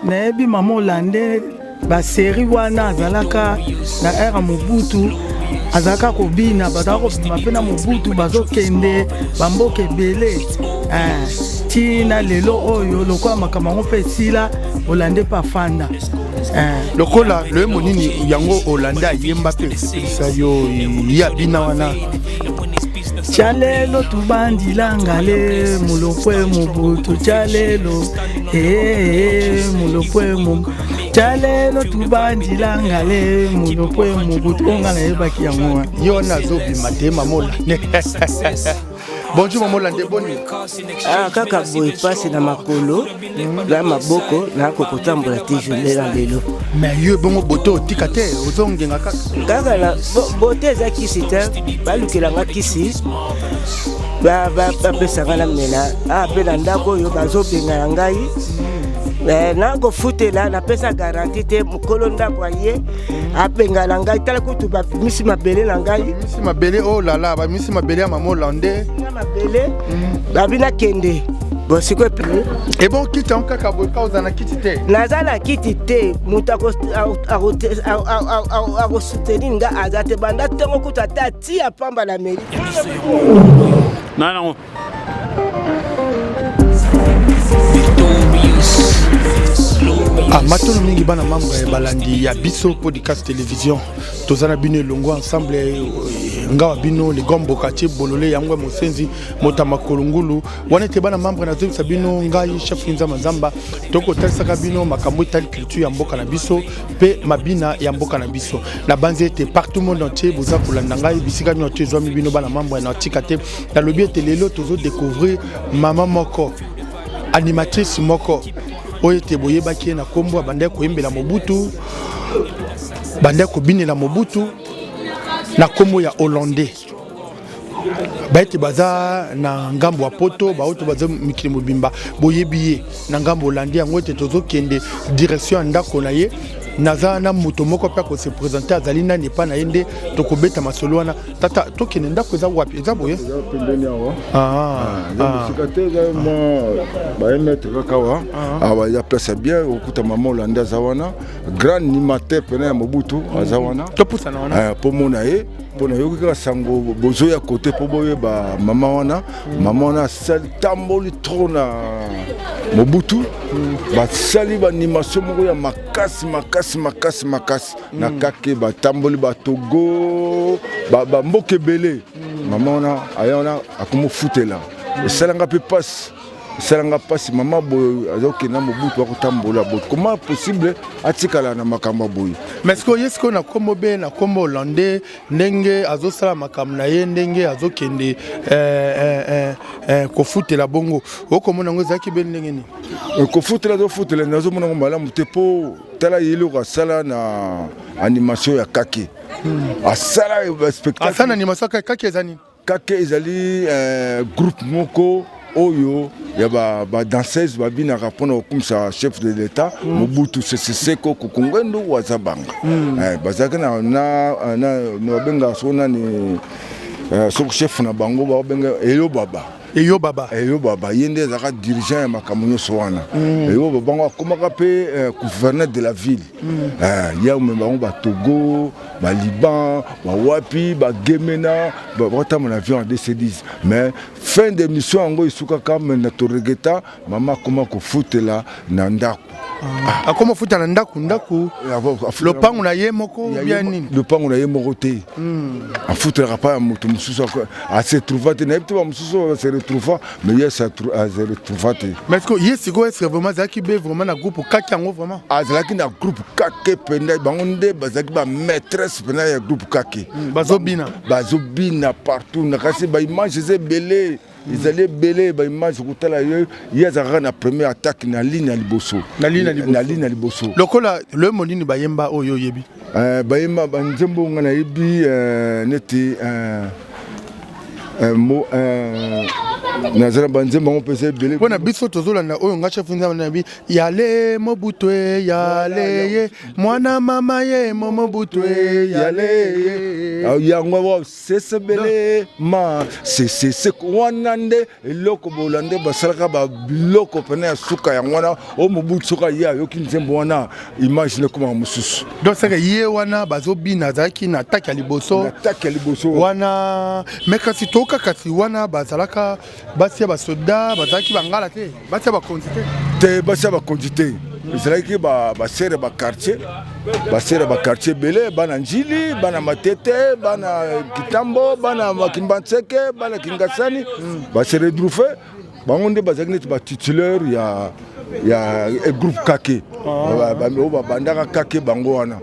nayebi mama Hollande ba série wana azalaka na era Mobutu azalaka kobina bataka kobima mpe na Mobutu bazokende bamboka ebele tina lelo oyo lokola makambo yango mpe esila Hollande pa fanda lokola le monini yango Hollande ayemba mpe esepelisa yo ya bina wana Chalelo tubandila ngale mulopwe Mobutu chalelo mulopwe Mobutu chalelo tubandila ngale mulopwe Mobutu ongala yebaki yango yo nazobima te mama Hollande. Bonjour Maman Hollande, bonne kaka boy passe na makolo na maboko na kokotambola toujours lela lelo mais yo bongo boto tikate ozongenga kaka la bote za kisi te balukelanga kisi ba pesanga na mena pe na ndako yo bazobenga ngai na ko futela na pesa garantie te mukolo ndako aye abenga na ngai tala kutu ba misi mabele na ngai misi mabele oh la la ba misi mabele ya Maman Hollande mabele babina kende bosiko et bon kiti on kaka boy cause na kiti te nazala kiti te mutako a soutenir nga azate banda tengo kutu atati apamba la mairie non matolo mingi bana membre balandi ya biso podcast télévision tozana bino longo ensemble ngawa bino le gombo kati bolole yangwe mosenzi motama kolungulu wana te bana membre na zobisa bino ngai chef Nzamba Nzamba toko talisaka bino makambo tali culture ya mboka na biso pe mabina ya mboka na biso na banze te partout monde entier boza kolanda ngai bisika nyoto ezwami bino bana membre na tikate na lobi ete lelo tozo découvrir mama moko animatrice moko oyo te boyebaki na kombo bande koyembela Mobutu bande kobinela Mobutu na kombo ya Hollandais baite baza na ngambo ya poto baoto baza mikili mobimba boyebiye na ngambo Hollandais yango te tozokende direction ndako na ye naza na moto moko pe ko se présenter azali na ne pa na yende to kobeta masolo wana tata to kende ndako za wapi eza boye sikate mo ba emettre kakawa aba ya place bien okuta Maman Hollande zawana grand animateur pena ya Mobutu azawana to pusa na wana po mona ye pona yo kaka sango bozo ya côté po boye ba mama wana sal tamboli trona Mobutu ba sali ba animation moko ya makasi na kake ba tamboli ba Togo ba mboke belé mama wana ayona akomo futela esalanga pe passe salanga passe mama boy azoki na Mobutu akotambola boy comment possible atikala na makamba boy mais est-ce qu'on a comme be na comme Hollandais ndenge azosala makambo na ye ndenge azokende ko futela bongo okomona ngo zaki be ndenge ni ko futela do futela nazo mona ngomala mutepo tala yelo ka sala na animation ya kake asala spectacle asana animation kake ezani kake ezali groupe moko oyo ya ba danseuse babina rapona okumsa chef de l'état Mobutu Seko Kukungwendu wazabanga bazaka na benga sona ni soko chef na bango ba benga Eyo Baba yende zaka dirigeant ya makamunyo sowana Eyo Baba akomaka pe gouverneur de la ville ya umemba ba Togo ba Liban ba wapi ba Gemena ba tama na avion en DC10 mais fin de mission ngo isuka kama na toregeta mama koma ko futela na ndako akoma futa na ndako lopango na ye moko bien nini lopango na ye moko te afutela pa moto mususu a se trouva te na epto ba mususu se retrouva mais il se retrouva te mais est-ce que yesiko est vraiment zaki be vraiment na groupe kaki yango vraiment azalaki na groupe kake penda bango nde bazaki ba maîtresse penda ya groupe kake bazobina partout na kasi ba image zebele ils allaient belé ba image kutala yo yazaka na première attaque na ligne ya liboso lokola le monini bayemba oyo yebi bayemba banzembo ngana yebi neti mo nazala banzemba ngo pesa ebele mpona biso tozolanda oyo nga chef nzambe na bi yale Mobutu yale ye mwana mama ye Mobutu yale ye yango wa sesebele ma se wana nde eloko bolande basalaka ba biloko pene ya suka yango wana o Mobutu soka ya yoki nzembo wana imagine koma mususu donc c'est que ye wana bazobina azalaki na atake ya liboso wana me kasi toka kasi wana bazalaka basi ya basoda bazalaki bangala te basi ya bakonzi te basi ya bakonzi te ezalaki basere bakartier bele bana njili bana matete bana kitambo bana makimbanseke bana kingasani basere drufe bango nde bazalaki neti batitulaire ya groupe kake babandaka kake bango wana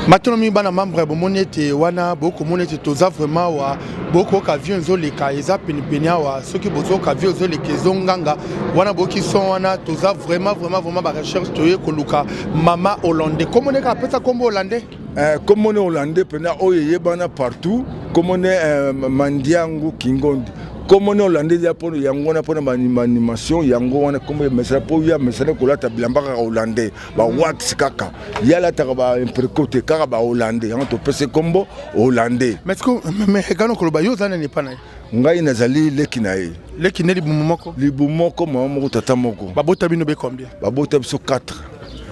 maintenant mi bana membre bomoni ete wana bokomona ete toza vraiment wa bokoyoka avion ezoleka eza penepene awa soki bozoyoka avion ezoleka ezonganga wana boki son wana toza vraiment barecherche toye koluka mama hollandais komoneka apesa kombo hollandais komone hollandais pena oyo eyebana partout komone mandiangu kingondi komone hollandais ya pono yango wana pona animation yango wana kombe mesala po ya mesala kolata bilambaka hollandais ba wax kaka yala taka ba imprecote kaka ba hollandais yango to pese kombo hollandais mais kano koloba yo zana ne pana ngai nazali leki na ye leki ne libu moko mama moko tata moko babota bino be combien babota biso 4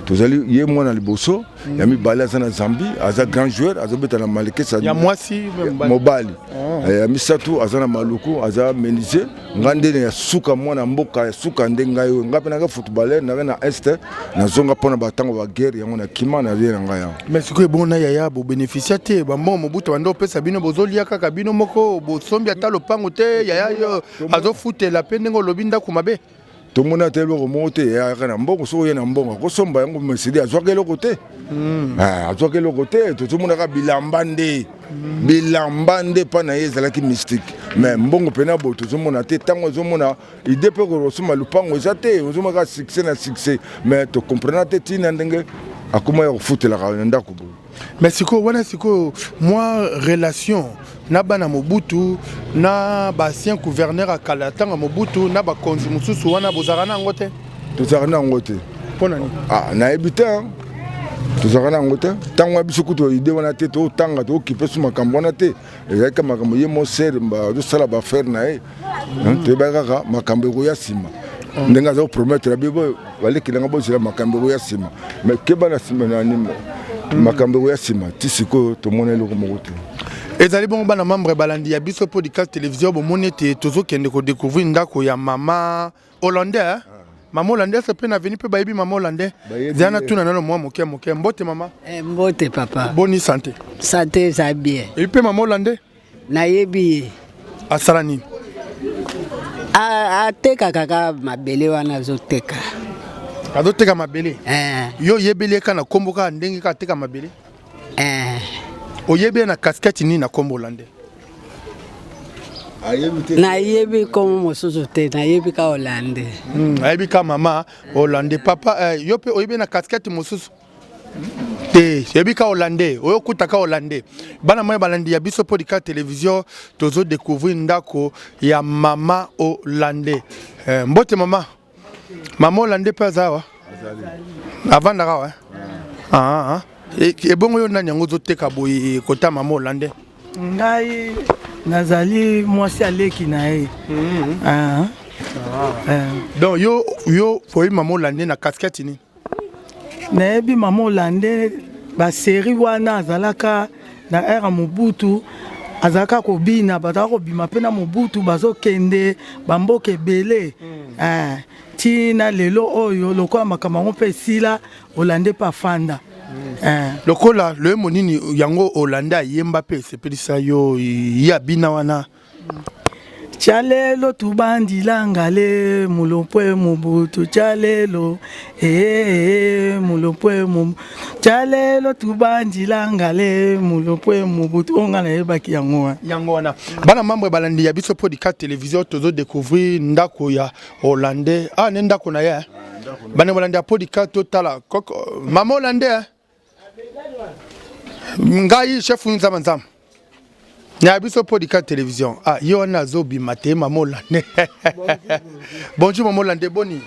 tozali ye mwana liboso ya mibale aza na Zambie aza grand joueur azobeta na Malekesa ya mwasi mobali ya misatu aza na Maluku aza menuisier nga ndene ya suka mwana mboka ya suka nde ngai oyo nga mpe nanga footballer naza na este nazonga mpona batango ba guerre yango na kima na ye na ngai yango mais sikoyo ebongo na yaya bobénéficia te bambongo Mobutu banda opesa bino bozolia kaka bino moko bosombi ata lopango te yaya yo azofutela mpe ndenge olobi ndako mabe tomona te eloko moko te eyaka na mbongo soki oye na mbongo akosomba yango mesedi azwaka eloko te azwaka eloko te tozomonaka bilamba nde mpa na ye ezalaki mystique mais mbongo mpena boye tozomona te ntango ozomona ide mpe kosomba lupango eza te ozomonaka succès na succès mais tokomprena te ntina ndenge akoma ya kofutelaka na ndako boye mais sikoyo wana sikoyo mwa relation na bana Mobutu na basien gouverneur akala tanga Mobutu na bakonzi mosusu wana bozalaka na yango te tozalaka na yango te mpona nini nayebi te tozalaka na yango te ntango ya biso kutu ide wana te totanga tookipe so makambo wana te ezalaki makambo ye mosere azosala bafere na ye toyebaki kaka makambo ekoya nsima ndenge aza kopromettre bibo balekilanga bozela makambo ekoya nsima mais keba na nsima nanima makambo ekoya nsima ti sikoyo tomona eloko moko te ezali bongo bana membre balandi ya biso podcast télévision bomoni ete tozokende kodécouvrir ndako ya mama hollandais mama hollandais mpe na veni mpe bayebi mama hollandais zana tuna nano mwa moke mbote mama mbote papa boni santé eza bien ebi mpe mama hollandais nayebi ye asala nini ateka kaka mabele wana azoteka mabele yo yebeli eka na kombo kaka ndenge kaka ateka mabele oyebi na casquette nini na kombo hollandais nayebi komo mosusu te nayebi ka hollandais ayebi ka mama hollandais papa yo mpe oyebi na casquette mosusu te yebi ka hollandais oyo kutaka hollandais bana moye balandi ya biso podcast télévision tozo découvrir ndako ya mama hollandais mbote mama hollandais mpe azawa avandaka wa ebongo yo nani yango ozoteka boye kota mama hollandais ngai nazali mwasi aleki na ye donc yo oyebi mama hollandais na casquette nini nayebi mama hollandais basérie wana azalaka na ere Mobutu azalaka kobina bazalaka kobima mpe na Mobutu bazokende bamboka ebele ntina lelo oyo lokola makambo yango mpe esila hollandais mpe afanda lokola loyembo nini yango hollandais ayemba mpe esepelisa yo ya bina wana Chalelo tubandilanga le mulopwe Mobutu chalelo mulopwe Mobutu chalelo tubandilanga le mulopwe Mobutu ongana yebaki yango wana bana mambo balandi ya biso podcast télévision tozo découvrir ndako ya hollandais ne ndako na ya bana balandi ya podcast totala mama hollandais ngai chef nzama Na biso podcast télévision. Ah, yo na zobi maté Maman Landé. Bonjour Maman Landé, boni.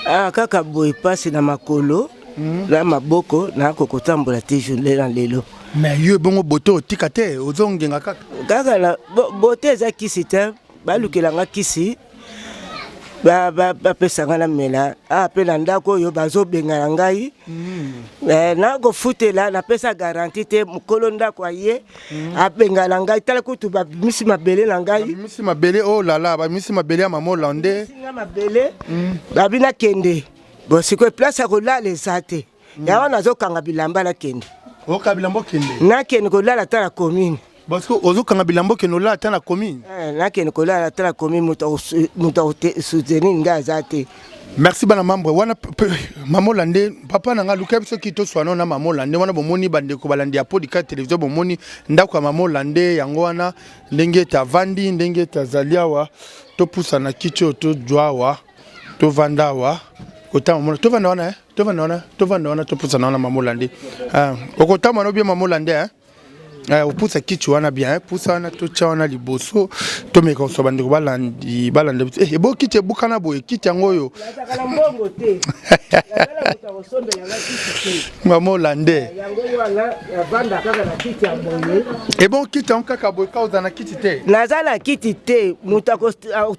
Ah, kaka boy passe na makolo, na maboko, na kokotambola te journée na lelo. Mais yo bongo boto tikate ozongenga kaka. Kaka la beauté za kisi te, balukelanga kisi. Ba pesanga na mela pe na ndako yo bazobenga ngai na go futela na pesa garantie te mukolo ndako aye abenga ngai tala kutu ba misi mabele na ngai misi mabele oh la la ba misi mabele ya Maman Landé singa mabele babina kende bo siko place ko la les ate ya wana zo kanga bilamba na kende o kabilambo kende na kende ko la tala commune parce que ozo kanga bilambo keno la tana commune na kende ko la tala commune muto soutenir nga zate. Merci bana membre wana Maman Landé papa nanga luka biso kito swana na Maman Landé wana bomoni bande ko balandi ya podcast télévision bomoni ndako ya Maman Landé yango wana ndenge ta vandi ndenge ta zaliawa to pusana kicho to jwawa to vandawa kota Maman to vandawana to vandawana to pusana na Maman Landé okota mano bien Maman Landé poussa kichu wana bien poussa wana to chawana liboso to meka so bande ko balandi e bo kiche bukana boye kicha ngoyo Kala mbongo te. Kala mutaosonda yanga kiti te. Maman Landé. Yango wana banda kaka na kiti ya boye. E bon kicha on kaka boye kauza na kiti te. Nazala kiti te mutako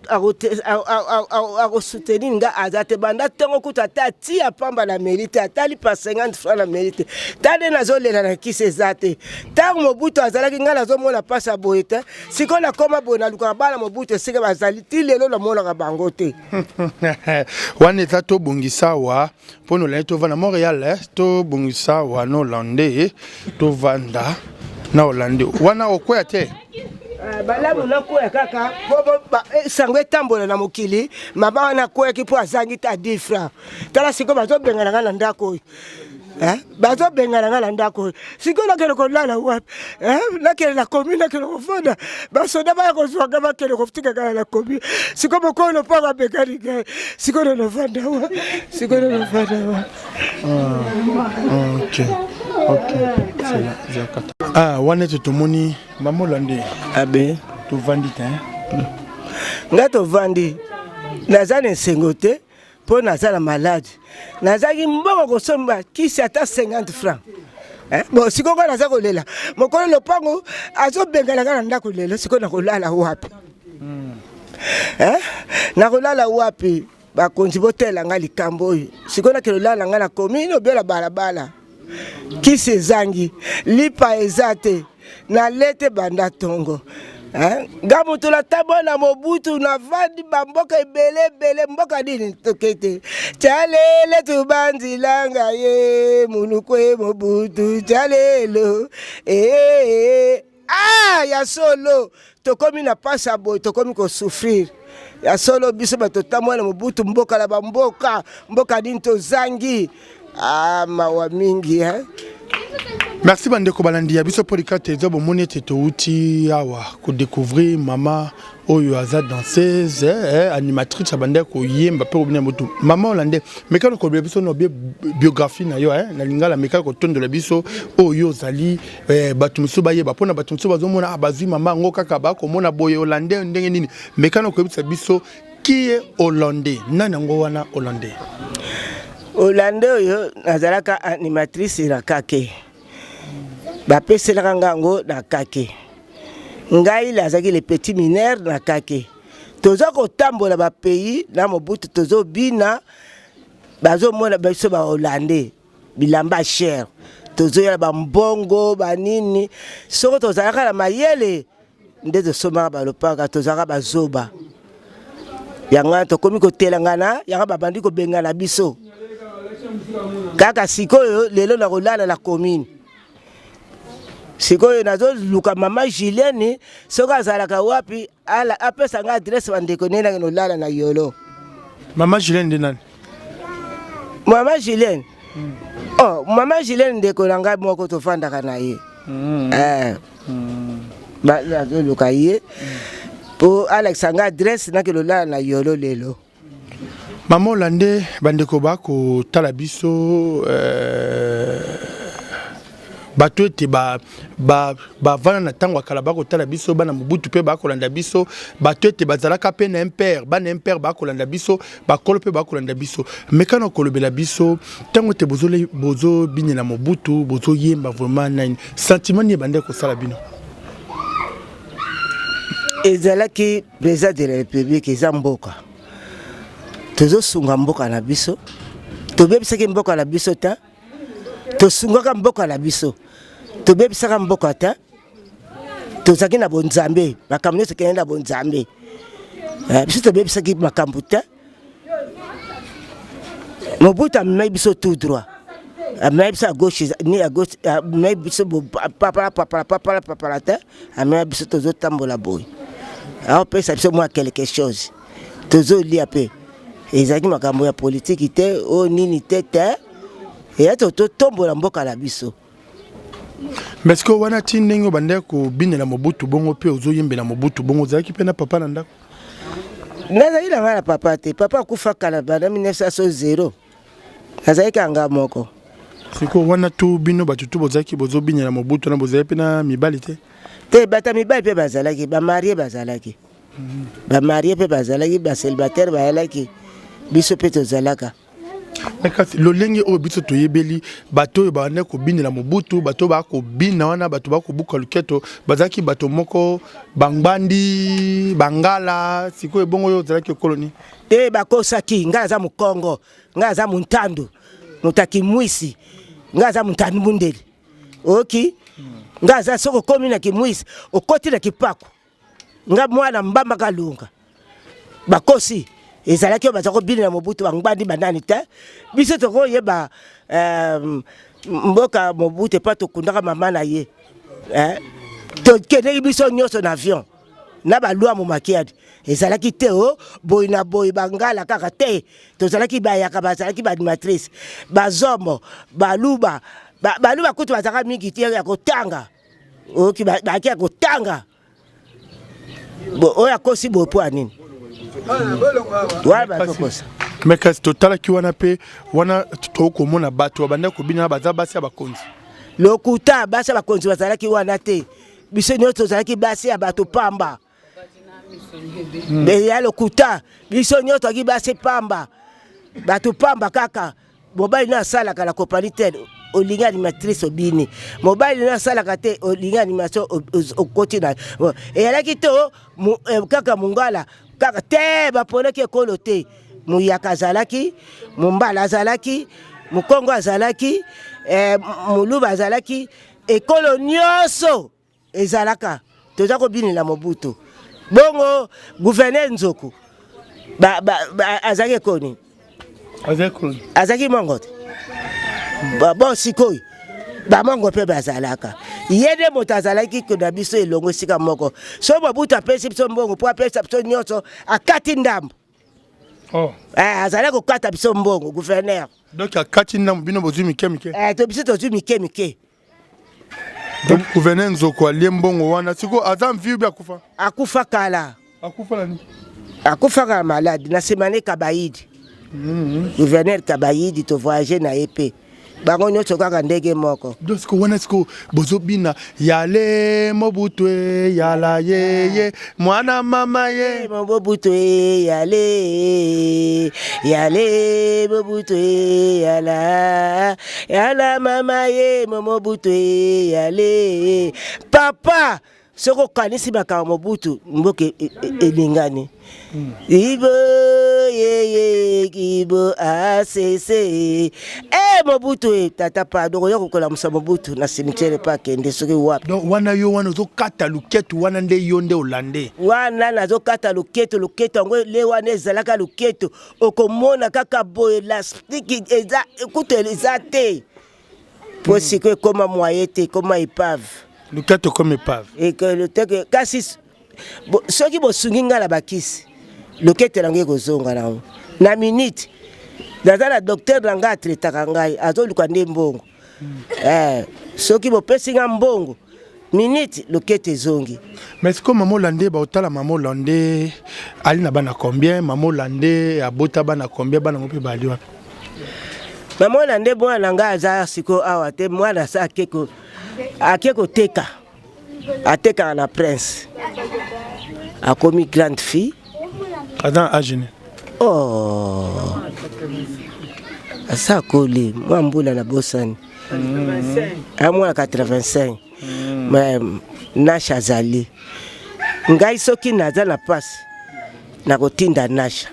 a soutenir nga azate banda tongo kuta tati a pamba la mérite atali pa 50 francs la mérite. Tade nazolela na kisi ezate. Tango mobutu azalaki nga nazomona pasa boye te. Siko na koma boye na luka bana mobutu sike bazali ti lelo na mona ka bango te. Wana eza tobongisa wa mpono la tovanda Montréal to bongisa wa no Landé tovanda na Hollande wana okwea te balamu na koya kaka sango etambola na mokili maba na koya ki po azangi ta 10 francs tala siko bazobenga na ndako oyo bazobenga na ndako siko nakele kolala wapi nakele na komi nakele kofanda basoda baya kozwanga bakele kofutika kala na komi siko mokolo mpo babengani ngai siko nofanda wa siko nofanda wa wana tomoni Maman Landé abe tovandi te nga tovandi naza na esengo te mpo naza na malade nazaki mbongo kosomba kisi ata 50 francs bon sikoko naza kolela mokolo lopango azobengalanga na ndako lelo siko nakolala wapi nakolala wapi bakonzi botelanga likambo oyo siko nakelolala nga na komine obela balabala kisi ezangi lipa eza te na lete banda tongo nga moto na tabo na mobutu na vandi bamboka ebele mboka dini tokete chalele tubanzilanga ye munuko e mobutu chalelo ya solo tokomi na pasa boy tokomi ko souffrir ya solo biso bato tamwa na mobutu mboka la mboka dini tozangi mawa mingi Merci bandeko balandi ya biso podcast ezo bomoni te uti awa ko découvrir mama oyo aza danseuse animatrice bandeko yemba pe obina motu Maman Landé mekano ko biso no biographie na yo na lingala mekano ko tondola biso oyo zali batu musu bayeba pona batu musu bazomona abazwi mama ngo kaka ba ko mona boye Hollandais ndenge nini mekano ko biso qui est Hollandais nana ngo wana Hollandais Hollandais oyo nazalaka animatrice na kake bapeselaka ngango na kake ngai lazaki le petit mineur na kake toza kotambola ba pays na mobutu tozo bina bazomona biso ba Hollandais bilamba cher tozo ya ba mbongo banini soko tozalaka na mayele nde tosomaka balopaka tozalaka bazoba yanga tokomi kotelangana yanga babandi kobengana biso kaka sikoyo lelo na kolala la commune sikoyo nazo luka mama Julienne soka azalaka wapi ala apesa nga adresse bandeko nena no lala na yolo Mama Julienne de nani Mama Julienne Mama Julienne ndeko nanga moko tofandaka na ye ba nazo luka ye po Alexandre adresse na ke lo lala na yolo lelo Maman Landé bandeko bako tala biso bato ete bavanda na ntango ya kala bakotala biso bana mobutu mpe bakolanda biso bato ete bazalaka mpe na impere bana impere bakolanda biso bakolo mpe bakolanda biso mekana kolobela biso ntango ete bozobinela mobutu bozoyemba vraiment nani sentiment ni ebande kosala bino ezalaki président de la république eza mboka tozosunga mboka na biso tobebisaki mboka na biso ta tosungaka mboka na biso tobebisaka mboka ta tozalaki na bonzambe makambo nyonso ekende na bonzambe biso tobebisaki makambo ta Mobutu amemaki biso tout droit amemaki biso à gauche ni à gauche amemaki biso papala te amemaki biso tozotambola boye aopesa biso mwa quelque chose tozolia mpe ezalaki makambo ya politiki te o nini te te eya totombola mboka na biso. Mais est-ce que wana ti ndenge obandaki kobinela Mobutu bongo mpe ozoyembela Mobutu bongo ozalaki mpe na papa na ndako? Nazali na nga na papa te, papa akufa kala bana 1900 nazalaki anga moko. Siko wana tu bino bato tu bozalaki bozobinela Mobutu na bozalaki mpe na mibali te? Te bata mibali mpe bazalaki bamarie bazalaki bamarie mpe bazalaki baselibatere bayalaki biso mpe tozalaka. Kasi lolenge oyo biso toyebeli bato oyo banda kobinela Mobutu bato bakobina wana bato bakobuka luketo bazalaki bato moko bangbandi bangala sikoyo bongo oyo ozalaki koloni te bakosaki nga za mukongo nga za muntandu mutaki mwisi nga za muntandu mundeli oki nga za soko komi na kimwisi okoti na kipako nga mwana mbamba kalunga bakosi ezalaki oyo baza kobinela Mobutu bangbandi banani te biso tokoyeba mboka Mobutu epa tokundaka mama na ye tokendeki biso nyonso na avion na balwa mu makiadi ezalaki te o boyi na boyi bangala kaka te tozalaki bayaka bazalaki baanimatrice bazombo baluba kutu bazalaka mingi te ya kotanga oki baki ya kotanga oyo akosi boye po ya nini mais kasi totalaki wana mpe wana tokomona bato babanda kobina baza basi ya bakonzi lokuta basi ya bakonzi bazalaki wana te biso nyonso tozalaki basi ya bato pamba ya lokuta biso nyonso tozalaki basi pamba bato pamba kaka mobali na asalaka na kompani te olingi animatrice obini mobali na asalaka te olingi animation okoti na eyalaki to kaka mungala kaka te baponaki ekolo te muyaka azalaki mumbala azalaki mukongo azalaki muluba azalaki ekolo nyonso ezalaka toza kobinela Mobutu bongo gouverneur Nzoku azalaki ekoni azalaki mongo te bon sikoyo bamongo mpe bazalaka yede moto azalaki na biso elongo esika moko so Mobutu apesi biso mbongo mpo apesa biso nyonso akati ndambo azalaki kokata biso mbongo gouverneur donc akati ndambo bino bozwi mike mike to biso tozwi mike mike donc gouverneur Nzoko alie mbongo wana siko aza mviu bi akufa kala akufa nani akufa kala malade na semane Kabayidi gouverneur Kabayidi to voyager na EP bango nyonso kaka ndege moko dosko wana siko bozobina yale Mobutu yala ye mwana mama ye Mobutu yale Mobutu yala mama ye Mobutu yale papa soko kanisi baka Mobutu mboke elingani ibo ye kibo asese Mobutu tata pardon yo kokola musa Mobutu na cimetière pa kende soki wapi donc wana yo wana zo kata luketu wana nde yo nde olande wana nazo kata luketu ngo le wana ezalaka luketu okomona kaka boye la stick eza écoute ezate pour siko koma moyete koma épave luketu comme épave et que le teke kasi soki bosungi ngala bakisi luketu lange kozonga na minute nazala docteur nanga atretaka ngai azoluka nde mbongo soki bopesi nga mbongo minute lokete zongi mais est-ce que maman Landé baotala maman Landé ali na bana combien maman Landé abota bana combien bana ngope bali wapi maman Landé mwana nga aza siko awa te mwana sa keko ake koteka atekaka na prince akomi grande fille aza agene asa koli mwa mbula na bosani amwana 85 nasha azali ngai soki naza na pasi nakotinda nasha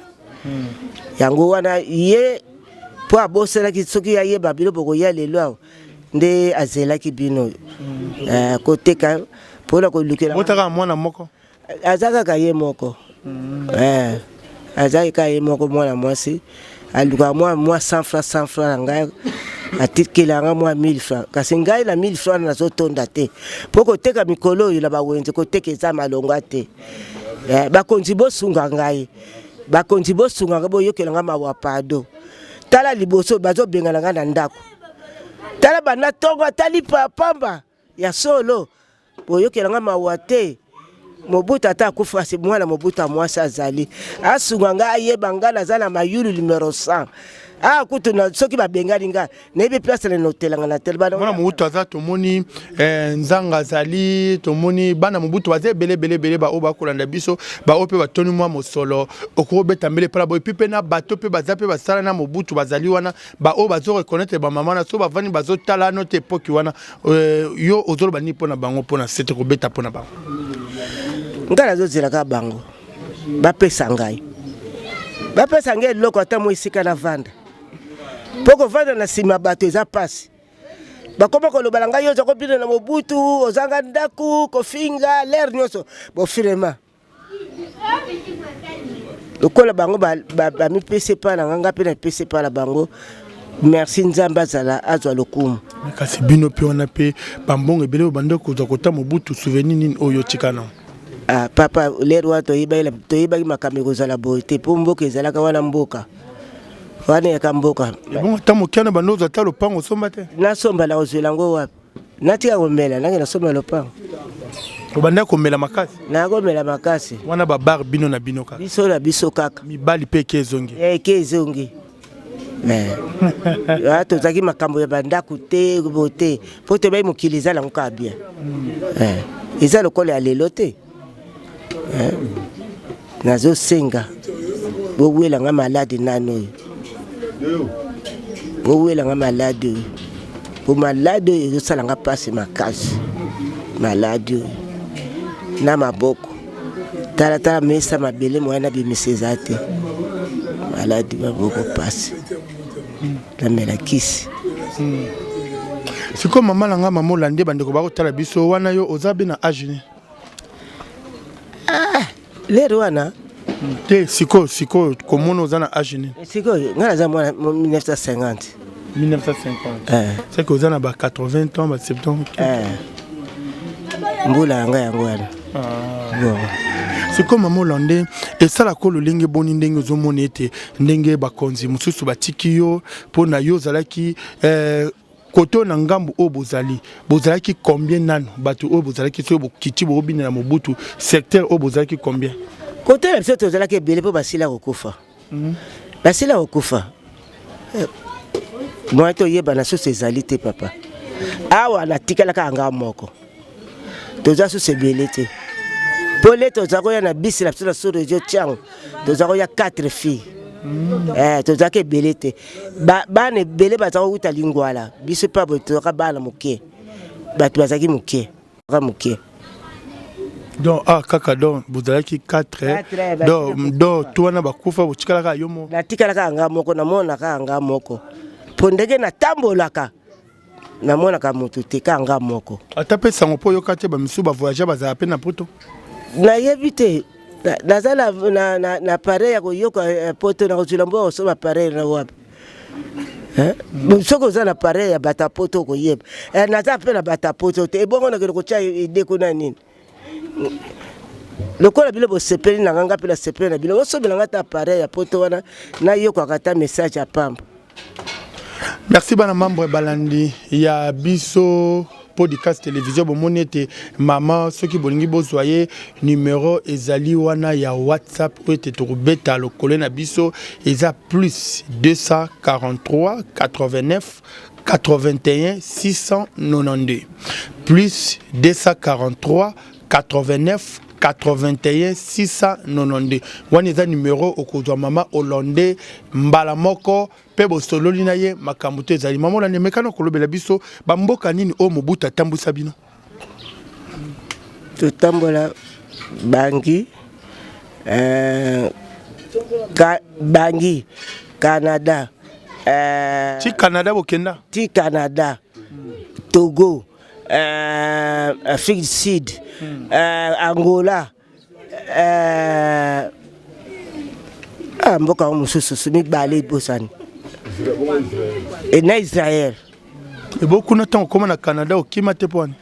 yango wana ye po aboselaki soki ayeba biloko koya lelo awa nde azelaki bino koteka mpona kolukela otaka mwana moko aza kaka ye moko aza kaka ye moko mwana mwasi aluka mwa 100 francs na ngai atikelanga mwa 1000 francs kasi ngai na 1000 francs nazotonda te mpo koteka mikolo oyo na bawenze koteka eza malonga te bakonzi bosunga ngai boyokelanga mawa pado tala liboso bazobengana ngai na ndako tala bana tongo atali pamba ya solo boyokelanga mawa te Mobutu ata akufa si mwana Mobutu mwasi azali asunga nga ayeba nga naza na mayulu numero 100 kutu na soki babengani nga nebi place na hotel nga na tel bana mwana Mobutu aza tomoni nzanga azali tomoni bana Mobutu baze bele ba oba kolanda biso ba ope batoni mwa mosolo okobeta mbele pala boy pipe na bato pe bazape basala na Mobutu bazali wana ba o bazo reconnaître ba mama na so bavani bazo tala note époque wana yo ozolo bani pona bango pona sete kobeta pona bango ngala zozela ka bango bapesa ngai loko ata mo isika na vanda poko vanda na sima bato eza pasi bakoma koloba ngai yo zako bino na Mobutu ozanga ndaku kofinga l'air nyonso bofirema lokola bango ba mi pese pa na nganga pe na pese pa la bango merci nzamba zala azwa lokumu kasi bino pe wana pe bambongo ebele bandeko za kota Mobutu souvenir nini oyo tikana papa lero wato toyibaki makambo kozala boye te mpo mboka ezalaka wana mboka wana yaka mboka bongo ta mokiana bandozo ata lopango somba te nasomba na kozwela ngo wapi natika komela nange nasomba lopango obanda komela makasi nakomela makasi wana babar bino na bino kaka biso na biso kaka mibali pe kezongi kezongi tozalaki makambo ya bandako te bote mpo toyebai mokili eza nango kaka bien eza lokola ya lelo te nazosenga bowelanga malade nano oyo bowelanga malade oyo po malade oyo ezosalanga mpasi makasi malade oyo na maboko talatala mesa mabele moya na bimisa eza te malade maboko mpasi namela kisi siko mama nanga mama olande bandeko bakotala biso wana yo oza be na age lero wana te siko komona oza na age nini siko nga naza mwana 1950 c'est que oza na ba 80 ans ba 70 ans mbula yanga yango wana siko mama olande esala ko lolenge boni ndenge ozomona ete ndenge bakonzi mosusu batiki yo mpo na yo ozalaki koto na ngambu o bozalaki combien nano bato o bozalaki so bokiti bobina na Mobutu secteur o bozalaki combien koto na biso tozalaki ebele mpo basila kokufa mwa toyeba na soso ezali te papa awa natikalaka anga moko toza soso ebele te mpo le toza koya na bisi na biso na soro ezo tiango toza koya 4 filles tozalaki ebele te bana ebele baza kokuta lingwala biso mpe boye tozalaka bana moke bato bazalaki moke donc kaka donc bozalaki 4 donc to wana bakufa botikalaka yo moko natikalaka anga moko namonaka anga moko mpo ndenge natambolaka namonaka motu te ka anga moko ata mpe sango mpo oyoka te bamisu bavoyage bazala mpe na poto nayebi te naza na pare ya koyoka poto na kozwila mbo osoba pare na wapi soki oza na pare ya bata poto koyeba naza mpe na bata poto te ebongo nakende kotya ideko na nini lokola bino bosepeli na nganga mpe na sepeli na bino osobelanga ta pare ya poto wana nayokaka ta message ya pamba. Merci bana membre balandi ya biso podcast télévision bomoni ete maman soki bolingi bozwaye numéro ezali wana ya WhatsApp oyo ete tokobeta lokolo na biso eza plus 243 89 81 692 plus 243 89 81 692 wana eza numéro okozwa mama Hollandais mbala moko pe bosololi na ye makambo te ezali mama Hollandais mekana kolobela biso bamboka nini o Mobutu atambusa bino totambola Bangi Bangi Canada ti Canada bokenda ti Canada Togo Afrique du Sud Angola mboka mosusu mibale bosani et na Israël et beaucoup de temps comme na Canada okima te poani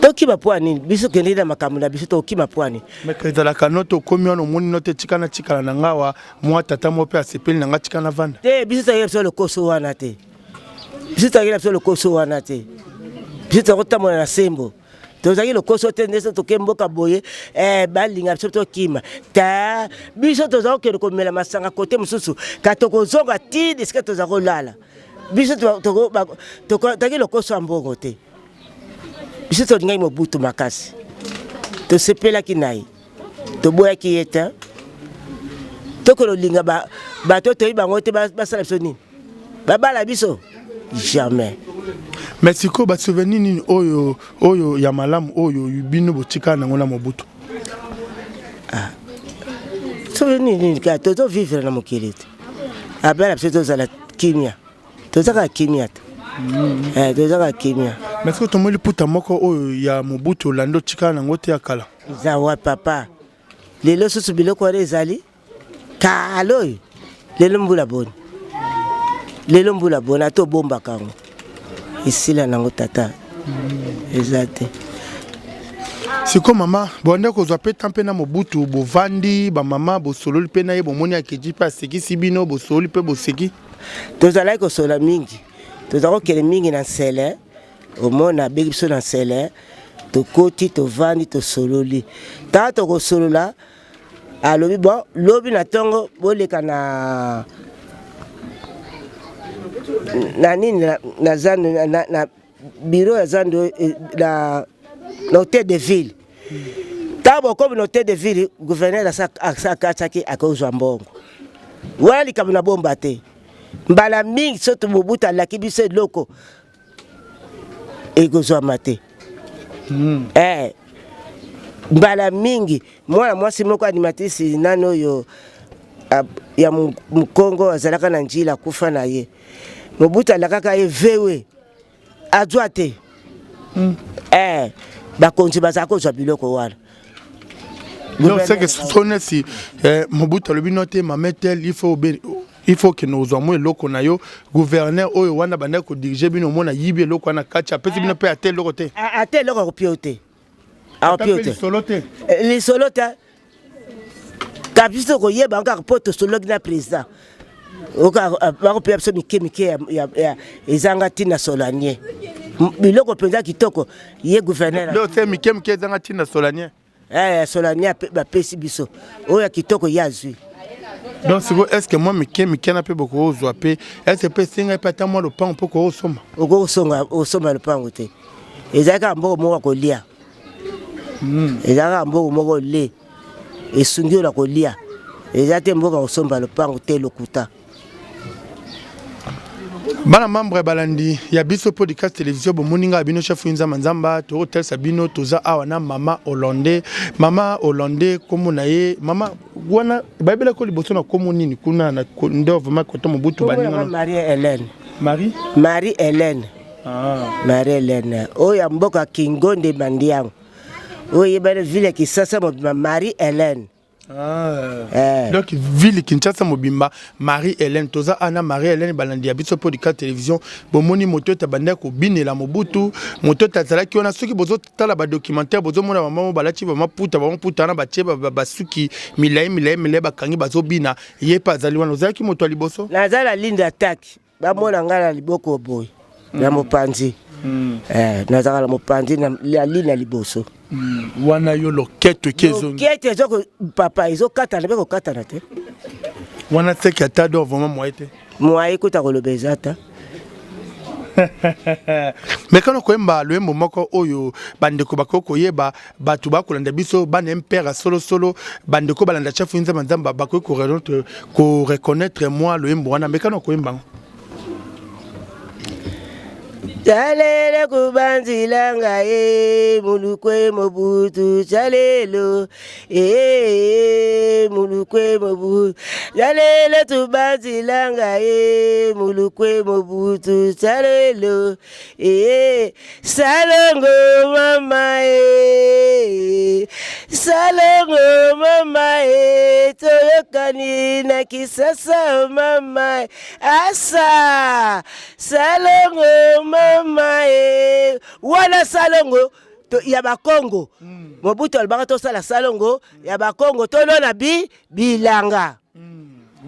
tokima poani biso kende na makambo na biso tokima poani mais que dans la canotte komi on moni note tikana tikala na ngawa moi tata mo pe asepeli na ngati kana vanda te biso tayela biso le koso wana te biso tayela biso le koso wana te biso takotamona na sembo tozaki le koso te ndese tokemboka boye balinga biso tokima ta biso tozaki kokende komela masanga kote mosusu ka tokozonga ti esika tozaki kolala biso tozaki le koso ya mbongo te biso tolingaki Mobutu makasi tosepelaki na ye toboyaki ye te tokololinga bato toyi bango te basala biso nini babala biso jamais. Mais si ko ba souvenir nini oyo ya malamu oyo bino botika na ngona Mobutu souvenir nini ka to vivre na mokili te abela biso tozala kimia tozaka kimia te tozaka kimia. Mais est-ce que tomoli puta moko oyo ya Mobutu lando tika na ngote ya kala zawa papa lelo susu biloko wana ezali kaloyo lelo mbula boni ato bomba kango isila nango tata ezate siko mama bonde kozwa pe tampe na Mobutu bovandi ba mama bosololi pe na ye bomoni akeji pe asekisi bino bosololi pe boseki tozalaki kosola mingi tozalaki kokele mingi na nsele omona abeki biso na nsele tokoti tovandi tosololi tata tokosolola alobi bon lobi na ntongo boleka na nini na zando na bureau ya zando na hôtel de ville tabo comme hôtel de ville gouverneur asakataki akozwa mbongo wana likambo na bomba te mbala mingi soto Mobutu alaki biso eloko ekozwama te mbala mingi mwana mwasi moko animatrice nani oyo ya Mkongo azalaka na njila kufa na ye Mobutu alakaka ye vewe azwa te bakonzi bazala kozwa biloko wana donc c'est que sonne si Mobutu alobi note mametel il faut que nous avons eloko na yo gouverneur oyo wana banda ko diriger bino mona yibi eloko na kacha pesi bino pe atel loko te atel loko ko piote a piote li solote kabiso ko yeba nga poto sologi na président oka bako pe absolu mike ya ezanga tina solanier biloko penza kitoko ye gouverneur do te mike ezanga tina solanier solanier ba pesi biso oya kitoko yazui. Donc est-ce que moi mike na pe boko ozwa pe est-ce que singa pe ta moi le pan poko osoma osoma le pan te ezaka mboko moko kolia ezaka mboko moko le esungi la kolia ezate mboko osomba le pan te lokuta. Bana membre balandi ya biso podcast télévision bomoninga bino chef Inza Manzamba to hotel Sabino toza awana mama Hollandais komo na ye mama wana baibela ko liboso na komo nini kuna na ndo vraiment ko to Mobutu baninga Marie Hélène oya mboka Kingonde Mandiango oye bale ville qui sasa Marie Hélène. Donc ville Kinshasa mobimba Marie Hélène toza ana Marie Hélène balandi ya biso podcast télévision bomoni moto ta banda ko binela Mobutu moto ta zala ki ona soki bozo tala ba documentaire bozo mona mama balati ba maputa na bache ba suki milai bakangi bazo bina ye pa zali wana zala ki moto liboso na zala ligne d'attaque ba mona ngala liboko boy na mopanzi nazaka na mopandi na ligne ya liboso wana yo loketo kezongi loketo ezoko papa ezokatana mpe kokatana te wana seki ata do vraiment moye te moye kuta koloba eza ta mais kana koyemba loyembo moko oyo bandeko bakoki koyeba bato bakolanda biso bana impere solo bandeko balanda chafu nzamba nzamba bakoki koreconnaître moi loyembo wana mais kana koyemba Chalele kubanzilanga mulukwe mobutu chalelo mulukwe mobutu chalele tubanzilanga mulukwe mobutu chalelo salongo mama salongo mama toyokani na kisasa mama asa salongo mama wana salongo ya bakongo mobutu alobaka tosala salongo ya bakongo tolona bilanga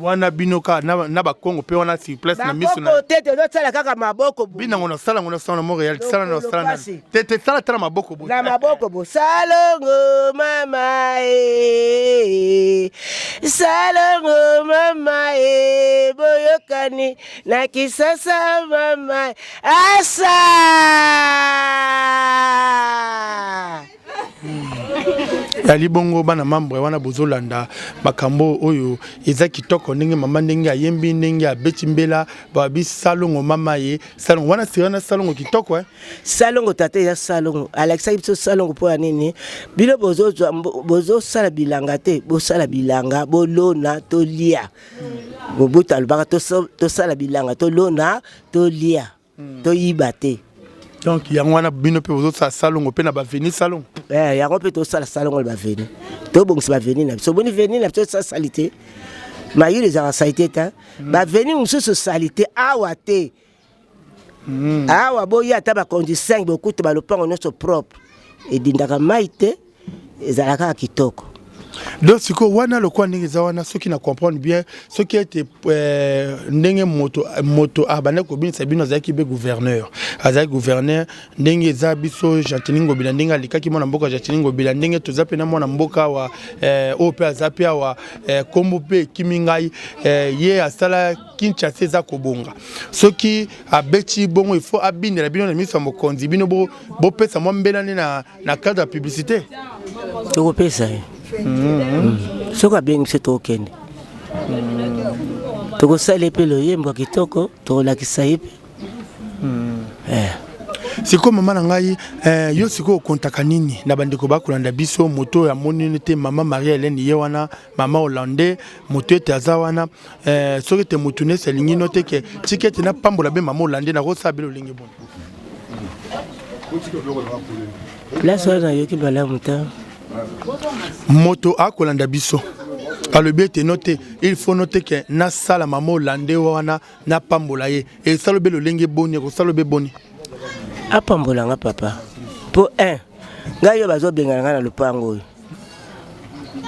wana binoka na bakongo mpe wana sur place na miso na te tozosala kaka maboko binango na sala ngona sala Montréal sala na sala te sala tala maboko bo na maboko bo salongo mama salongo mama boyokani na kisasa mama asa yali bongo bana mambre wana bozolanda makambo oyo eza kitoko ndenge mama ndenge ayembi ndenge abeti mbela babi salongo mama ye salongo wana sirana salongo kitoko salongo tate ya salongo Alexa biso salongo po nini bilo bozo sala bilanga te bo sala bilanga bolona tolia bobuta albaka to sala bilanga tolona tolia toyiba te. Donc il y a un bino pe aux autres salon pe na ba venir salon. Il y a un peu to sala salon ba venir. To bon ba venir na. So boni venir na to sa salité. Ma yule za salité ta. Ba venir musu so salité awate. Awa boya ta ba condition beaucoup to ba lopango no so propre. Et dindaka maite ezalaka kitoko. Donc ce que wana le quoi ndenge za wana ceux qui na comprendre bien ce qui était ndenge moto abana ko bin sabino za ki be gouverneur aza gouverneur ndenge za biso jatiningo bila ndenge alikaki mona mboka jatiningo bila ndenge to zape na mona mboka wa ope azape wa kombo pe kimingai ye asala Kinshasa za kobonga ceux qui abeti bongo il faut abinela bino na miso mokonzi bino bo pesa mo mbela na cadre de publicité to pesa soka bien c'est token to sale pe lo yembo kitoko to la kisaipe siko mama na ngai yo siko kontaka nini na bandeko bakolanda biso moto ya monite mama Maria Hélène yewana mama Hollande moto ete azawana soki te mutune selingi note ke tikete na pambola be mama Hollande na rosa belo lingi bon la soirée yo ki bala muta moto akolanda biso alobi ete note il faut noter que na sala mama Hollande wana na pambola ye e salobe lo lingi boni ko salobe boni apambolanga papa po un ngai yo bazobengana na lupango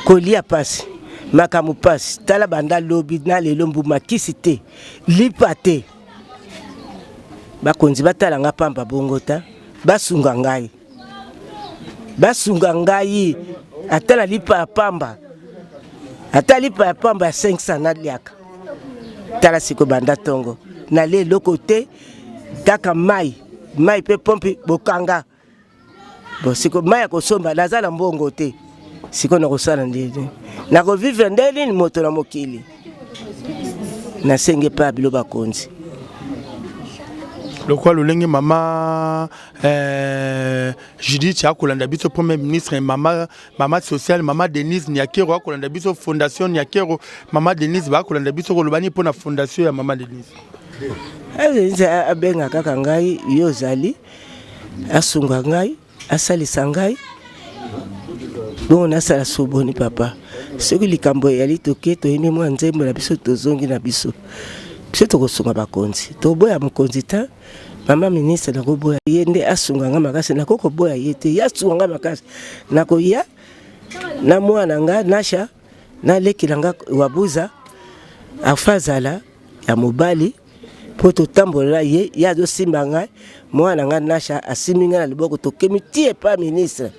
kolia pasi makamu pasi tala banda lobi na lelo mbuma kisite lipate bakonzi batala nga pamba bongota basunga ngai atala lipa pamba atali pa pamba 500 na liaka tala siko banda tongo na lelo côté kaka mai pe pompi bokanga bo siko mai ko somba nazala mbongo te siko na kosala ndeni na ko vivre ndeni moto na mokili na senge pa bilo bakonzi le quoi le lingi mama Judith akolanda biso premier ministre mama sociale mama Denise Nyakero akolanda biso fondation Nyakero mama Denise ba akolanda biso kolobani pona fondation ya mama Denise azenza abenga kaka ngai yo zali asunga ngai asalisa ngai bon nasala soboni papa soki likambo yali toke toyini mwa nzembo na biso tozongi na biso tokosunga bakonzi toboya mokonzi ta mama ministre nakoboya ye nde asunga nga makasi nakokoboya ye te yasunga nga makasi nakoya na mwana nga nasha nalekela nga wabuza afazala ya mobali po totambola ye ya azosimba ngai mwana ngai nasha asimbi ngai na liboko tokemi tie pa ministre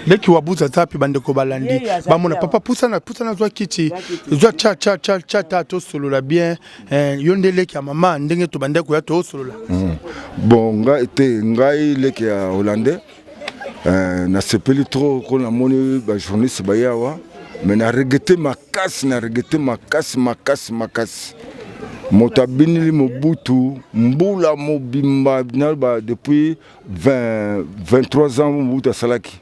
leki wabuza zapi bandeko balandi bamona papa pusana zwa kiti zwa cha to solola bien yonde leki ya mama ndenge to bandeko ya to solola bon ngai leki ya hollandais na sepeli trop ko na moni ba journaliste ba yawa mais na regretté makasi moto abinili Mobutu mbula mobimba nalba depuis 23 ans Mobutu asalaki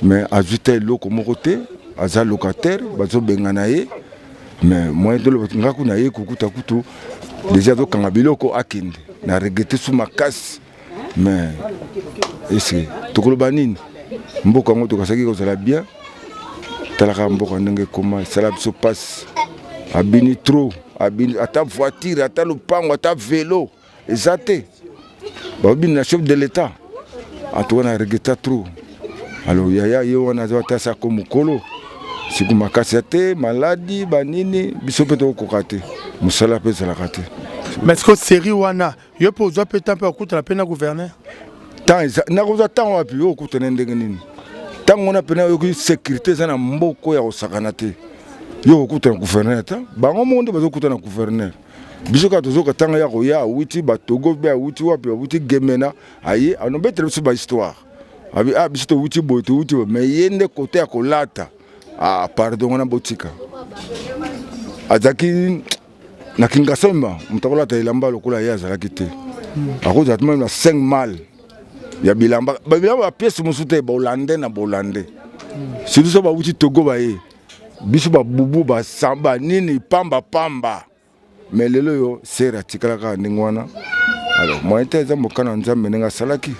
mais ajouté loko mokote aza locataire bazo bengana ye mais moi de ngaku na ye kukuta kutu déjà do kanga biloko akinde na regretté sous makasi mais ese tokoloba nini mboka ngo tokasaki kozala bien talaka mboka ndenge koma sala biso passe abini trop abini ata voiture ata lupango ata vélo ezate babini na chef de l'état atona regretta trop alors yaya ye wana zata sa ko mukolo siku makasi ate maladi banini biso peto kokate musala pe sala kate mais est-ce que série wana yo po zo pe tampe okuta na pena gouverneur na ko za tango api yo okuta ndenge nini tango na pena yo ko sécurité za na mboko ya osakana te yo okuta na gouverneur ta bango monde bazo okuta na gouverneur biso ka tozo ka tanga ya ko ya wuti ba Togo be wuti wapi wuti gemena ayi anobe tresu ba histoire abi biso to wuti boto wuti mais yende côté ya kolata pardon na botika azaki na kingasema mutakola ta ilamba lokola ya zalaki te akoza tuma na 5 mal ya bilamba pièce musute ba hollandais na bollandais surtout so ba wuti Togo ba ye biso ba bubu ba samba nini pamba mais lelo yo sera tikalaka ndingwana alors moi était za mokana nzambe nenga salaki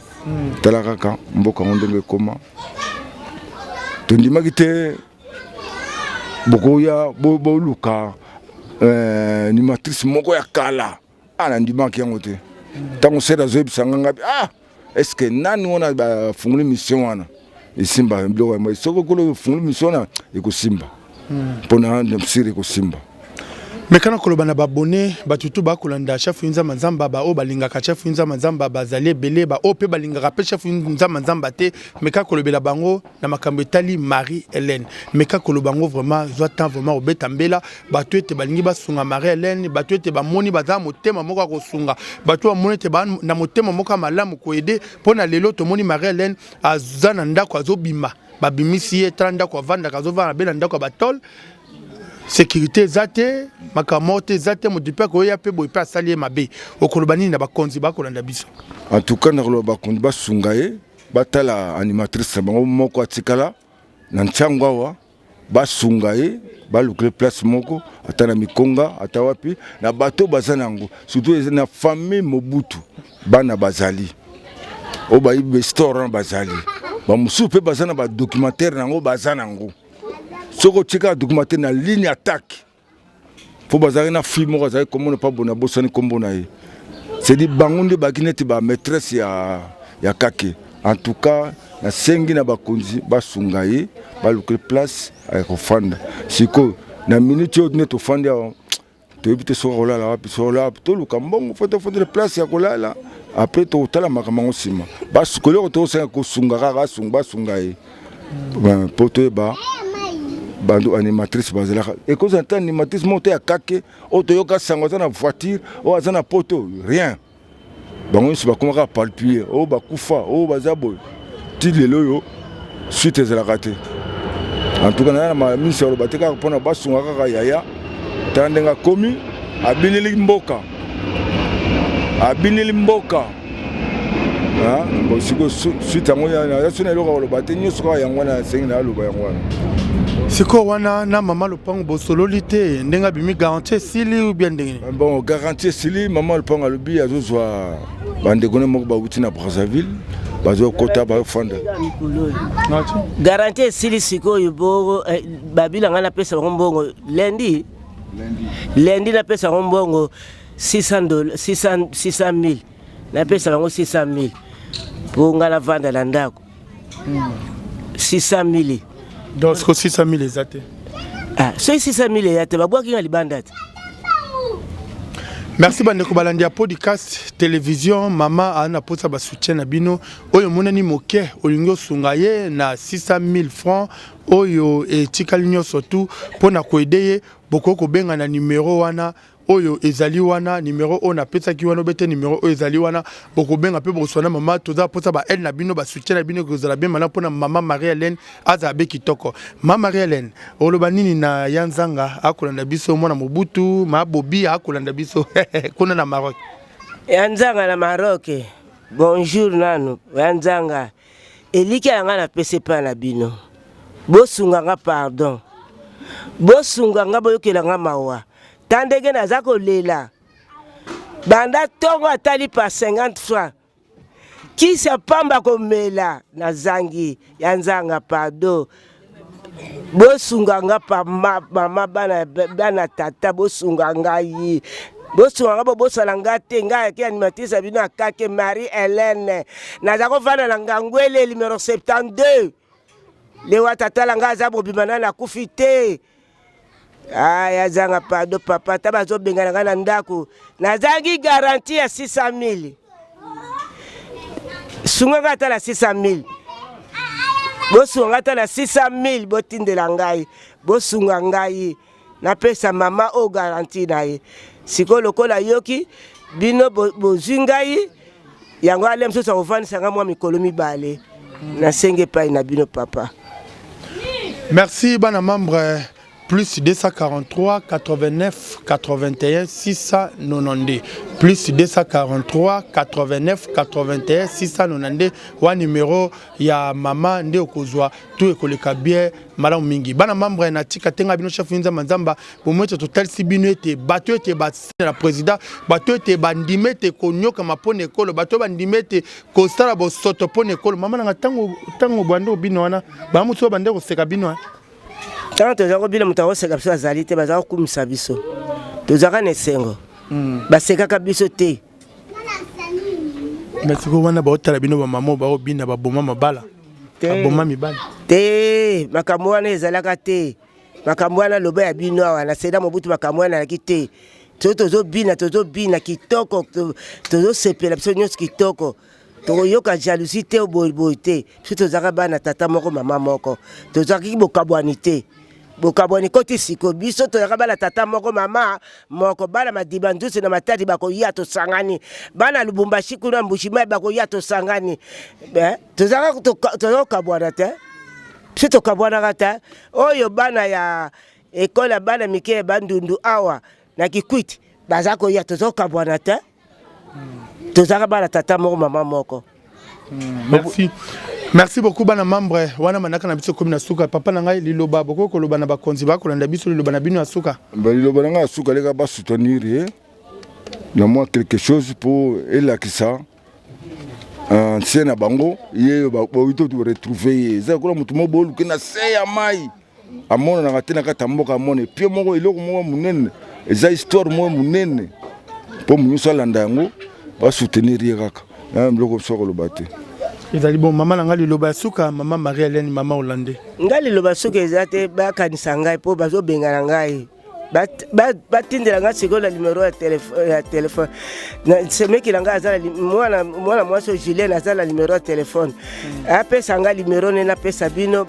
talaka ka mboka ndenge koma tondimaki te bokoya boluka ni matrice moko ya kala ana ndimaki yango te tango sera zo bisanga ngapi est-ce que nani wana ba funguli mission wana isimba mbloko ya soko kolo funguli mission na ikosimba pona ndemsiri ikosimba mekana koloba na babone batutu bakolanda chef nzamba nzamba ba o balingaka chef nzamba nzamba bazali belé ba o pe balingaka pe chef nzamba nzamba te meka kolobela bango na makambo etali Marie-Hélène meka kolobango vraiment zoata vraiment obeta mbela batu ete balingi basunga Marie-Hélène batu ete bamoni baza motema moko kosunga batu bamoni ete ba na motema moko malamu ko aider pona lelo to moni Marie-Hélène azana ndako azobima babimisi ye tranda ko vanda kazovana bela ndako batol sécurité zate makamote zate modipa ko ya pe boipa sali mabe okolobani na bakonzi bakolanda biso en tout cas na koloba bakonzi basungaye batala animatrice bango moko atikala na ntchangwa basungaye balukle place moko atana mikonga atawapi na bato bazanango surtout na famille Mobutu bana bazali o ba ibe restaurant bazali ba musupe bazana ba documentaire nango bazanango soko tika documentaire na ligne attaque faut bazari na film mo bazari comme on pas bona bosani kombo na ye c'est dit bangonde bakineti ba maîtresse ya kake en tout cas na sengi na bakonzi basungaye balukle place ay kofanda siko na minute yo neto fanda to ebite so rolala wapi so la to luka mbongo foto de place ya kolala après to tala makamango sima basukole to senga ko sunga ka sungaye poto ba bando animatrice bazela et cause en animatrice monter à kake auto yoka sango na voiture o azana poto rien bango se ba komaka palpier o ba kufa o bazabo ti lelo yo suite ezala raté en tout cas na ma ministre bateka pona basunga kaka yaya tandenga komi abineli mboka bon siko suite ango ya suna eloko lobaté nyoso ka yango na sengi na loba yango siko wana na mama lopango bosololi te ndenga bimi garantie sili ou bien ndenge bon garantie sili mama lopango alobi azozwa bandekone moko bauti na Brazzaville bazo kota ba fanda garantie sili siko yubo babila ngana pesa ngombongo lundi na pesa ngombongo 600,000 na pesa ngo 600,000 pour ngala vanda la ndako 600,000 donc c'est 600,000 exact c'est 600,000 yate babwaki nga libanda te Merci bandeko balandi ya podcast télévision mama ana posa ba soutien na bino oyo monani moke olingo sungaye na 600 000 francs oyo etikali nyonso tu pona koedeye boko benga na numéro wana oyo ezali wana numéro on apesa ki wana bete numéro oyo ezali wana boko benga pe bosona mama toza posa ba elle na bino ba soutien na bino ko zala bien mana pona mama Marie-Hélène azabe kitoko mama Marie-Hélène oloba nini na yanzanga akolanda biso mwana Mobutu ma bobi akolanda biso kuna na Maroc yanzanga na Maroc bonjour nanu yanzanga eliki yanga na pese pa na bino bosunga nga pardon bosunga nga boyokela nga mawa tandenge naza kolela banda tongo atali pa 50 francs kisa pamba komela na zangi ya nzanga pardon bosunga nga pa mama bana tata bosunga ngai bosunga nga bosala nga te ngai ke animatrice bino akake Marie-Hélène naza kofana na ngangwele numéro 72 lewa tata la nga aza bobimana na kufi te aya zanga pardon papa tabazo bengana nga na ndako nazangi garantie ya 600 000 sunga nga tala 600 000 bosunga tala 600 000 botindela ngai bosunga ngai napesa mama o garantie na ye siko lokola yoki bino bozwi ngai yango ale msusu akovanisa nga mwa mikolo mibale nasenge pai na bino papa. Merci bana membre plus 243 89 81 692 plus 243 89 81 692 wa numéro ya mama nde okozwa tu ekoleka bien malamu mingi bana membre na tika tenga bino chef Nza Manzamba bomweto total si bino ete bato ete ba na président bato ete bandime te konyoka mapone ekolo bato bandime te kosala bo soto pone ekolo mama na tango bando bino wana ba mutu bande ko seka bino tant toza kobila mutu akoseka biso azali te baza kokumisa biso tozaka na esengo basekaka biso te merci ko wana baotala bino bamama baobina baboma mabala baboma mibala te makambo wana ezalaka te makambo wana loba ya bino awa na seda Mobutu makambo wana alaki te tozobina kitoko tozosepela biso nyonso kitoko toyoka jalousie te oboyeboye te biso tozaka bana tata moko mama moko tozalaki bokabwani te bokabwani koti siko biso tozalaka bana tata moko mama moko bana madiba ndusi na matadi bakoya tosangani bana Lubumbashi kuna Mbushima bakoya tosangani tozalaka tozokabwana te biso tokabwanaka te oyo bana ya ekole bana mike bandundu awa na Kikwiti baza koya tozokabwana te tozaka bana tata moko mama moko. Merci beaucoup bana membre wana manaka na biso komina suka papa na ngai liloba boko koloba na bakonzi bakolanda biso liloba na bino asuka liloba na ngai asuka leka ba soutenir na moi quelque chose pour elakisa ancien na bango ye ba wito to retrouver za kola mutu mobolu kina se ya mai amona na katena katamboka amone pie moko iloko moko munene eza histoire moko munene po munyusa landa yango ba soutenir ye kaka na mloko soko lobate ezali bon mama na ngali loba suka mama Marie-Hélène mama Hollande ngali loba suka ezate bakanisa ngai po bazobengana ngai batindela ngai sikoyo na numéro ya telefone semekila ngai aza mwana mwasi Julien aza na numéro ya telefone apesa ngai numéro nene apesa bino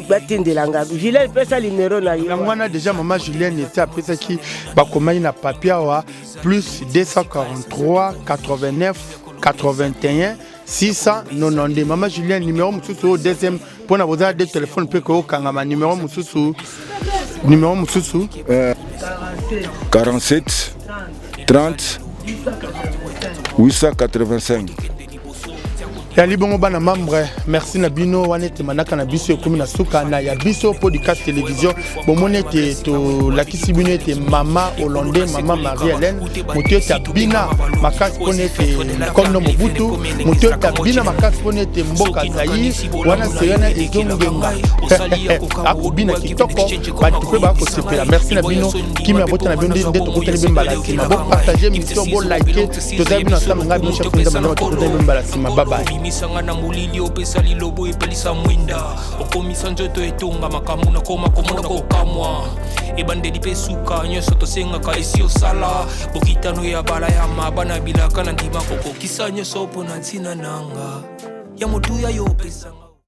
batindela ngai Julien pesa numéro na yo wana déjà mama Julien ete apesaki bakomai na papier awa plus 243 89 81 690 Maman Julien numéro mususu au deuxième pour avoir des téléphones peu que kangama numéro mususu 47 30 885 Yali bongo bana membre merci na bino wanete manaka na biso komi na suka na ya biso podcast télévision bomonete to lakisi bino ete mama Hollande mama Marie-Hélène moto ta bina makasi ponete comme no Mobutu moto ta bina makasi ponete mboka zayi wana seyana ezongenga akobina kitoko batu pe ba ko sepela merci na bino kimi abota na bino nde to kotele bembala sima bo partager mission bo liker to za bino sama ngabi chef nda mama to kotele bembala sima bye bye misanga na mulili opesa lilobo epelisa mwinda okomisa nzoto etonga makamu na koma komona kokamwa ebandeli mpe suka nyonso tosengaka esi osala bokitano ya bala ya mabana bilaka na ndima kokokisa nyonso mpo na ntina nanga ya motuya yo opesanga